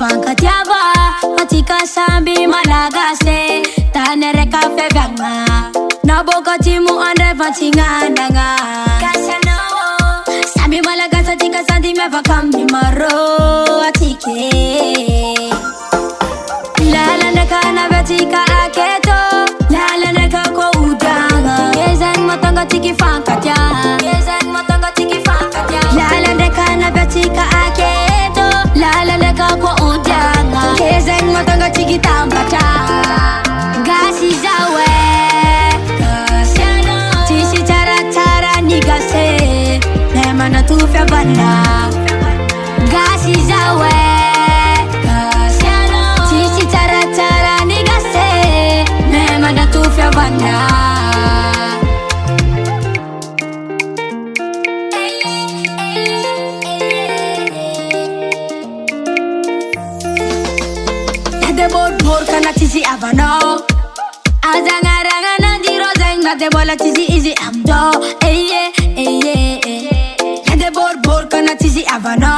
Mifankatiava katika sambi Malagasy tany reka fiaviagna naboaka atimo andray fantsignandagna samby Malagasy atika sady miavaka amin'ny maro atike lalandraka naviatsika aketo lalandraka koa odiagna ezany mahatonga atsika ifankatia lalandraka naviatsika aketo lalandraka koa odiagna ezany mahatonga atsika itambatra gasy zao tsisy tsaratsara ny gasy nay manatofy fiavana gasy zao tsisy tsaratsara ny gasy nay manatofy fiavana bor kana tsisy avana azangaragna nandiro zegny na de mbola tsisy izy amdo na de bor kana tsisy avana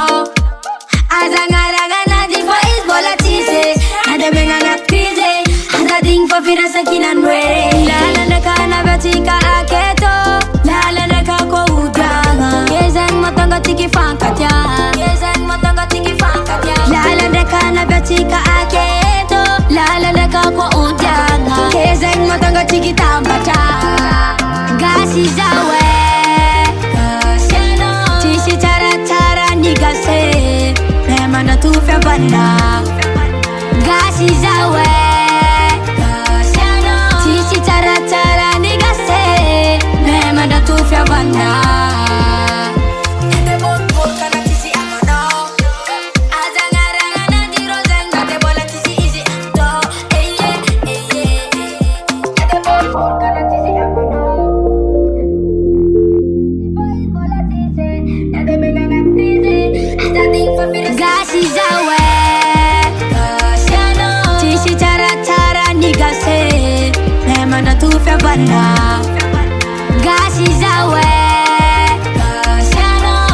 azangaragna nandi fa izy mbola tsisy na de megnana krizy azadigny fa firasakinanwere lalandraka naviatsika aketo lalandraka koa odiagna ezany mahatonga atsika ifankatia lalandraka naviatsika aketo lalandraka koa odiagna ezany mahatonga atsika itambatra gasy zao tsisy tsaratsara ny gasy nay manatofy fiavana gasy zao tsisy tsaratsara ny gasy nay manatofy fiavana gasy zao tsisy tsaratsara ny gasy nay manatofy fiavana gasy zao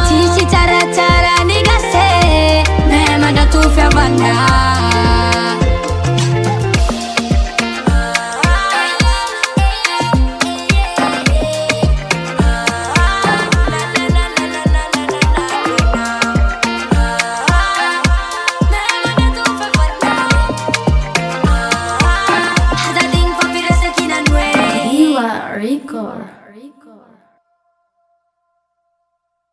tsisy tsaratsara ny gasy nay manatofy fiavana Record.